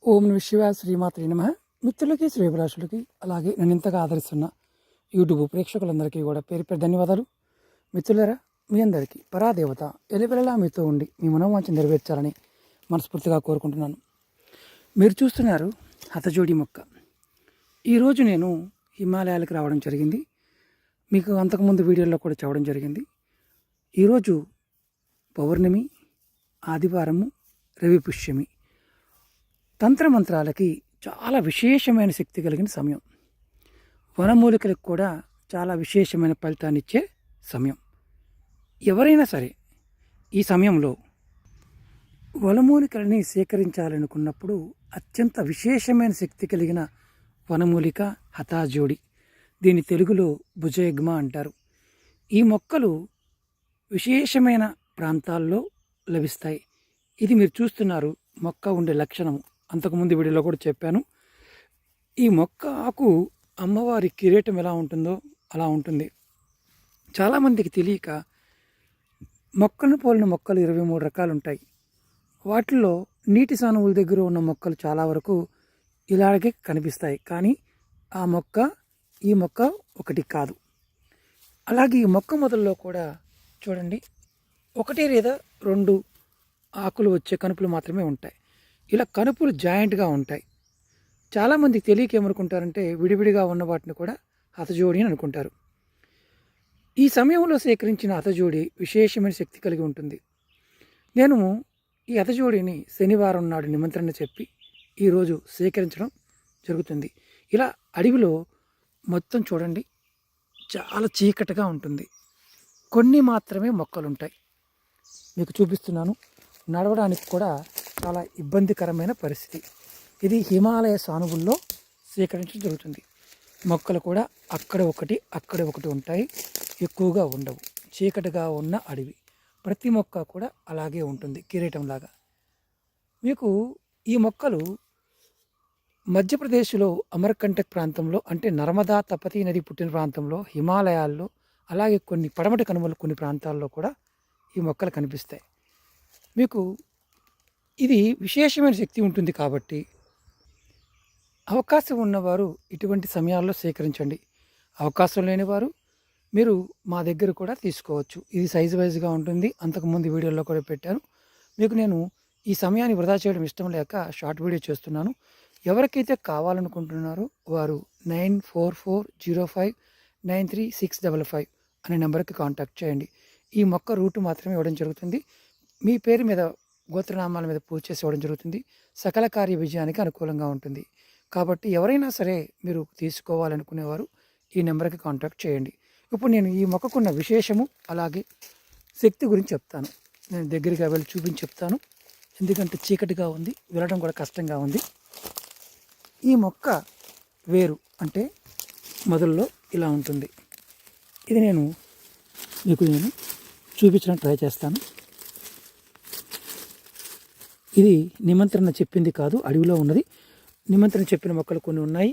ఓం నమ శివాయ శ్రీమాత్రే నమః. మిత్రులకి శ్రేభిలాషులకి అలాగే నన్ను ఇంతగా ఆదరిస్తున్న యూట్యూబ్ ప్రేక్షకులందరికీ కూడా పేరు పేరు ధన్యవాదాలు. మిత్రులారా, మీ అందరికీ పరాదేవత ఎలివెలలా మీతో ఉండి మీ మనోవాంఛ నెరవేర్చాలని మనస్ఫూర్తిగా కోరుకుంటున్నాను. మీరు చూస్తున్నారు హతజోడి మొక్క. ఈరోజు నేను హిమాలయాలకు రావడం జరిగింది. మీకు అంతకుముందు వీడియోలో కూడా చెప్పడం జరిగింది. ఈరోజు పౌర్ణమి, ఆదివారము, రవి పుష్యమి. తంత్రమంత్రాలకి చాలా విశేషమైన శక్తి కలిగిన సమయం. వనమూలికలకు కూడా చాలా విశేషమైన ఫలితాన్ని ఇచ్చే సమయం. ఎవరైనా సరే ఈ సమయంలో వనమూలికలని సేకరించాలనుకున్నప్పుడు అత్యంత విశేషమైన శక్తి కలిగిన వనమూలిక హతాజోడి. దీన్ని తెలుగులో భుజయగ్మ అంటారు. ఈ మొక్కలు విశేషమైన ప్రాంతాల్లో లభిస్తాయి. ఇది మీరు చూస్తున్నారు మొక్క ఉండే లక్షణము. అంతకుముందు వీడియోలో కూడా చెప్పాను. ఈ మొక్క ఆకు అమ్మవారి కిరీటం ఎలా ఉంటుందో అలా ఉంటుంది. చాలామందికి తెలియక మొక్కలను పోలిన మొక్కలు 23 రకాలు ఉంటాయి. వాటిల్లో నీటి సానువుల దగ్గర ఉన్న మొక్కలు చాలా వరకు ఇలాగే కనిపిస్తాయి. కానీ ఈ మొక్క ఒకటి కాదు. అలాగే ఈ మొక్క మొదల్లో కూడా చూడండి, 1 లేదా 2 ఆకులు వచ్చే కనుపులు మాత్రమే ఉంటాయి. ఇలా కనుపులు జాయింట్గా ఉంటాయి. చాలామందికి తెలియక ఏమనుకుంటారంటే విడివిడిగా ఉన్న వాటిని కూడా హతజోడి అని అనుకుంటారు. ఈ సమయంలో సేకరించిన హతజోడి విశేషమైన శక్తి కలిగి ఉంటుంది. నేను ఈ హతజోడిని శనివారం నాడు నిమంత్రణ చెప్పి ఈరోజు సేకరించడం జరుగుతుంది. ఇలా అడవిలో మొత్తం చూడండి, చాలా చీకటిగా ఉంటుంది. కొన్ని మాత్రమే మొక్కలు ఉంటాయి. మీకు చూపిస్తున్నాను. నడవడానికి కూడా చాలా ఇబ్బందికరమైన పరిస్థితి. ఇది హిమాలయ సానువుల్లో సేకరించడం జరుగుతుంది. మొక్కలు కూడా అక్కడ ఒకటి ఉంటాయి, ఎక్కువగా ఉండవు. చీకటిగా ఉన్న అడవి. ప్రతి మొక్క కూడా అలాగే ఉంటుంది, కిరీటంలాగా. మీకు ఈ మొక్కలు మధ్యప్రదేశ్లో అమర్కంటక్ ప్రాంతంలో, అంటే నర్మదా తపతీ నది పుట్టిన ప్రాంతంలో, హిమాలయాల్లో, అలాగే కొన్ని పడమటి కనుమలు కొన్ని ప్రాంతాల్లో కూడా ఈ మొక్కలు కనిపిస్తాయి. మీకు ఇది విశేషమైన శక్తి ఉంటుంది కాబట్టి అవకాశం ఉన్నవారు ఇటువంటి సమయాల్లో సేకరించండి. అవకాశం లేనివారు మీరు మా దగ్గర కూడా తీసుకోవచ్చు. ఇది సైజు వైజ్గా ఉంటుంది. అంతకుముందు వీడియోలో కూడా పెట్టాను. మీకు నేను ఈ సమయాన్ని వృధా చేయడం ఇష్టం లేక షార్ట్ వీడియో చేస్తున్నాను. ఎవరికైతే కావాలనుకుంటున్నారో వారు 9440593655 అనే నెంబర్కి కాంటాక్ట్ చేయండి. ఈ మొక్క రూట్ మాత్రమే ఇవ్వడం జరుగుతుంది. మీ పేరు మీద గోత్రనామాల మీద పూజ చేసి ఇవ్వడం జరుగుతుంది. సకల కార్య విజయానికి అనుకూలంగా ఉంటుంది. కాబట్టి ఎవరైనా సరే మీరు తీసుకోవాలనుకునేవారు ఈ నెంబర్కి కాంటాక్ట్ చేయండి. ఇప్పుడు నేను ఈ మొక్కకున్న విశేషము అలాగే శక్తి గురించి చెప్తాను. నేను దగ్గరగా వెళ్ళి చూపించి చెప్తాను. ఎందుకంటే చీకటిగా ఉంది, వెళ్ళడం కూడా కష్టంగా ఉంది. ఈ మొక్క వేరు అంటే మొదల్లో ఇలా ఉంటుంది. ఇది మీకు చూపించడానికి ట్రై చేస్తాను. ఇది నిమంత్రణ చెప్పింది కాదు, అడవిలో ఉన్నది. నిమంత్రణ చెప్పిన మొక్కలు కొన్ని ఉన్నాయి.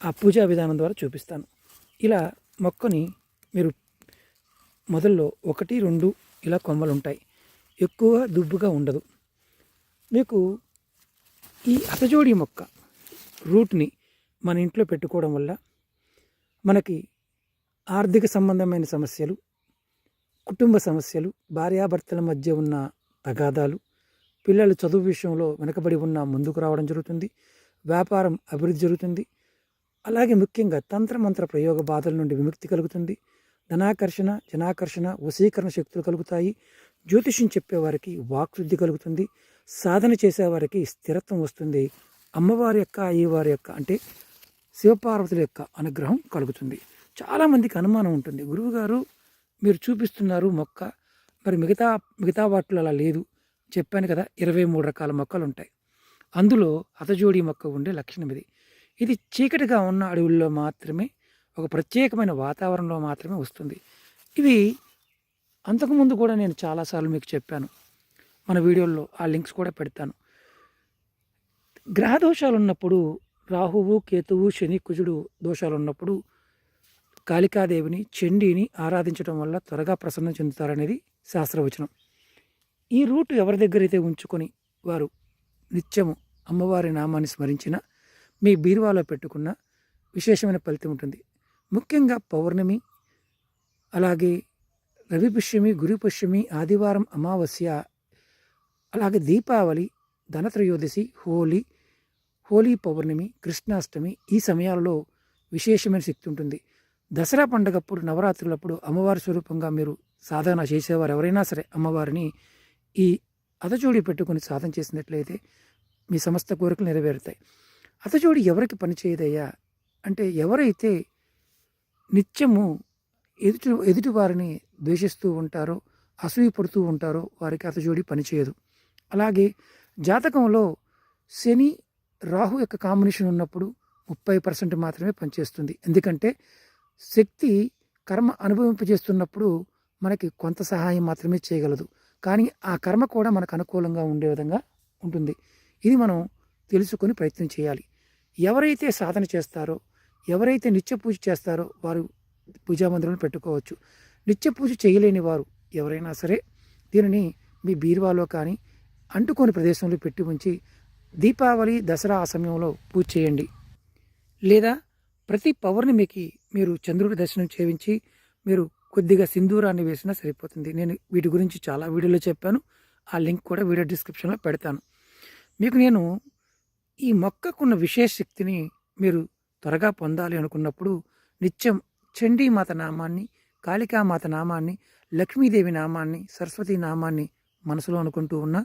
ఆ పూజా విధానం ద్వారా చూపిస్తాను. ఇలా మొక్కని మీరు మొదల్లో 1, 2 ఇలా కొమ్మలు ఉంటాయి. ఎక్కువ దుబ్బుగా ఉండదు. మీకు ఈ హతజోడి మొక్క రూట్ని మన ఇంట్లో పెట్టుకోవడం వల్ల మనకి ఆర్థిక సంబంధమైన సమస్యలు, కుటుంబ సమస్యలు, భార్యాభర్తల మధ్య ఉన్న తగాదాలు, పిల్లలు చదువు విషయంలో వెనకబడి ఉన్న ముందుకు రావడం జరుగుతుంది. వ్యాపారం అభివృద్ధి జరుగుతుంది. అలాగే ముఖ్యంగా తంత్రమంత్ర ప్రయోగ బాధల నుండి విముక్తి కలుగుతుంది. ధనాకర్షణ, జనాకర్షణ, వశీకరణ శక్తులు కలుగుతాయి. జ్యోతిష్యం చెప్పేవారికి వాక్శుద్ధి కలుగుతుంది. సాధన చేసేవారికి స్థిరత్వం వస్తుంది. అమ్మవారి యొక్క, అయ్యవారి యొక్క అంటే శివపార్వతుల యొక్క అనుగ్రహం కలుగుతుంది. చాలామందికి అనుమానం ఉంటుంది, గురువుగారు మీరు చూపిస్తున్నారు మొక్క, మరి మిగతా వాటిలో అలా లేదు. చెప్పాను కదా, 23 రకాల మొక్కలు ఉంటాయి. అందులో హతజోడి మొక్క ఉండే లక్షణం ఇది. ఇది చీకటిగా ఉన్న అడవుల్లో మాత్రమే, ఒక ప్రత్యేకమైన వాతావరణంలో మాత్రమే వస్తుంది. ఇవి అంతకుముందు కూడా నేను చాలాసార్లు మీకు చెప్పాను. మన వీడియోల్లో ఆ లింక్స్ కూడా పెడతాను. గ్రహ దోషాలు ఉన్నప్పుడు, రాహువు, కేతువు, శని, కుజుడు దోషాలు ఉన్నప్పుడు కాళికాదేవిని, చండీని ఆరాధించడం వల్ల త్వరగా ప్రసన్నం చెందుతారనేది శాస్త్రవచనం. ఈ రూట్ ఎవరి దగ్గర అయితే ఉంచుకొని వారు నిత్యము అమ్మవారి నామాన్ని స్మరించిన, మీ బీరువాలో పెట్టుకున్న విశేషమైన ఫలితం ఉంటుంది. ముఖ్యంగా పౌర్ణమి, అలాగే రవి పుష్యమి, గురు పుష్యమి, ఆదివారం అమావాస్య, అలాగే దీపావళి, ధనత్రయోదశి, హోలీ పౌర్ణమి, కృష్ణాష్టమి, ఈ సమయాలలో విశేషమైన శక్తి ఉంటుంది. దసరా పండగప్పుడు, నవరాత్రులప్పుడు అమ్మవారి స్వరూపంగా మీరు సాధన చేసేవారు ఎవరైనా సరే అమ్మవారిని ఈ అతచూడి పెట్టుకుని సాధన చేసినట్లయితే మీ సమస్త కోరికలు నెరవేరుతాయి. అతచూడి ఎవరికి పనిచేయదయ్యా అంటే, ఎవరైతే నిత్యము ఎదుటి వారిని ద్వేషిస్తూ ఉంటారో, అసూయ పడుతూ ఉంటారో వారికి అతచూడి పనిచేయదు. అలాగే జాతకంలో శని రాహు యొక్క కాంబినేషన్ ఉన్నప్పుడు 30% మాత్రమే పనిచేస్తుంది. ఎందుకంటే శక్తి కర్మ అనుభవింపజేస్తున్నప్పుడు మనకి కొంత సహాయం మాత్రమే చేయగలదు, కానీ ఆ కర్మ కూడా మనకు అనుకూలంగా ఉండే విధంగా ఉంటుంది. ఇది మనం తెలుసుకొని ప్రయత్నం చేయాలి. ఎవరైతే సాధన చేస్తారో, ఎవరైతే నిత్య పూజ చేస్తారో వారు పూజా మందిరంలో పెట్టుకోవచ్చు. నిత్య పూజ చేయలేని వారు ఎవరైనా సరే దీనిని మీ బీరువాలో కానీ అంటుకోని ప్రదేశంలో పెట్టి ఉంచి దీపావళి, దసరా ఆ సమయంలో పూజ చేయండి. లేదా ప్రతి పౌర్ణమికి మీరు చంద్రుడి దర్శనం చేయించి మీరు కొద్దిగా సింధూరాన్ని వేసినా సరిపోతుంది. నేను వీటి గురించి చాలా వీడియోలో చెప్పాను. ఆ లింక్ కూడా వీడియో డిస్క్రిప్షన్లో పెడతాను. మీకు నేను ఈ మొక్కకున్న విశేష శక్తిని మీరు త్వరగా పొందాలి అనుకున్నప్పుడు నిత్యం చండీమాత నామాన్ని, కాళికామాత నామాన్ని, లక్ష్మీదేవి నామాన్ని, సరస్వతి నామాన్ని మనసులో అనుకుంటూ ఉన్న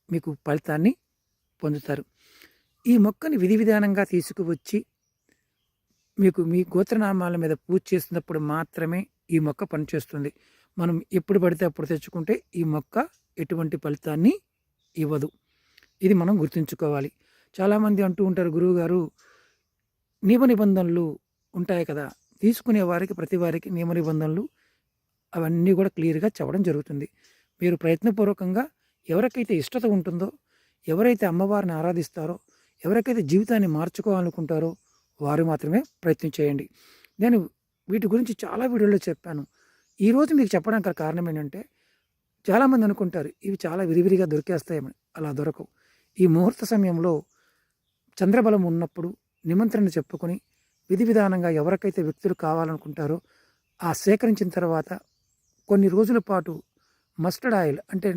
మీకు ఫలితాన్ని పొందుతారు. ఈ మొక్కని విధి విధానంగా తీసుకువచ్చి మీకు మీ గోత్రనామాల మీద పూజ చేస్తున్నప్పుడు మాత్రమే ఈ మొక్క పనిచేస్తుంది. మనం ఎప్పుడు పడితే అప్పుడు తెచ్చుకుంటే ఈ మొక్క ఎటువంటి ఫలితాన్ని ఇవ్వదు. ఇది మనం గుర్తుంచుకోవాలి. చాలామంది అంటూ ఉంటారు, గురువుగారు నియమ నిబంధనలు ఉంటాయి కదా, తీసుకునే వారికి ప్రతి వారికి నియమ నిబంధనలు అవన్నీ కూడా క్లియర్గా చెప్పడం జరుగుతుంది. మీరు ప్రయత్నపూర్వకంగా ఎవరికైతే ఇష్టత ఉంటుందో, ఎవరైతే అమ్మవారిని ఆరాధిస్తారో, ఎవరికైతే జీవితాన్ని మార్చుకోవాలనుకుంటారో వారు మాత్రమే ప్రయత్నం చేయండి. నేను వీటి గురించి చాలా వీడియోలో చెప్పాను. ఈరోజు మీకు చెప్పడానికి కారణం ఏంటంటే, చాలామంది అనుకుంటారు ఇవి చాలా విరివిరిగా దొరికేస్తాయని. అలా దొరకవు. ఈ ముహూర్త సమయంలో చంద్రబలం ఉన్నప్పుడు నిమంత్రణ చెప్పుకొని విధి విధానంగా ఎవరికైతే వ్యక్తులు కావాలనుకుంటారో ఆ సేకరించిన తర్వాత కొన్ని రోజుల పాటు మస్టర్డ్ ఆయిల్ అంటే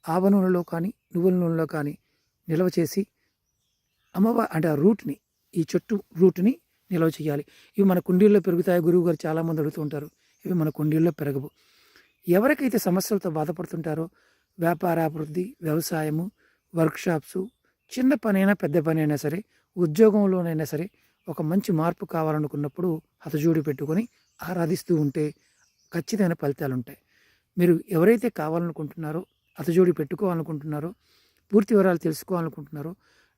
ఆవ నూనెలో కానీ నువ్వుల నూనెలో కానీ నిల్వ చేసి అంటే ఆ రూట్ని, ఈ చెట్టు రూట్ని నిల్వ చేయాలి. ఇవి మన కుండీల్లో పెరుగుతాయి గురువు గారు చాలామంది అడుగుతూ ఉంటారు. ఇవి మన కుండీల్లో పెరగవు. ఎవరికైతే సమస్యలతో బాధపడుతుంటారో, వ్యాపారాభివృద్ధి, వ్యవసాయము, వర్క్షాప్సు, చిన్న పనైనా పెద్ద పని అయినా సరే, ఉద్యోగంలోనైనా సరే ఒక మంచి మార్పు కావాలనుకున్నప్పుడు హతజోడి పెట్టుకొని ఆరాధిస్తూ ఉంటే ఖచ్చితమైన ఫలితాలు ఉంటాయి. మీరు ఎవరైతే కావాలనుకుంటున్నారో, హతజోడి పెట్టుకోవాలనుకుంటున్నారో, పూర్తి వివరాలు తెలుసుకోవాలనుకుంటున్నారో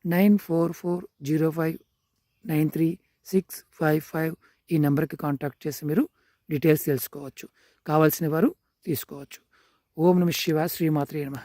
9445093655 ఈ నెంబర్కి కాంటాక్ట్ చేసి మీరు డీటెయిల్స్ తెలుసుకోవచ్చు. కావాల్సిన వారు తీసుకోవచ్చు. ఓం నమః శివాయ. శ్రీమాత్రే నమః.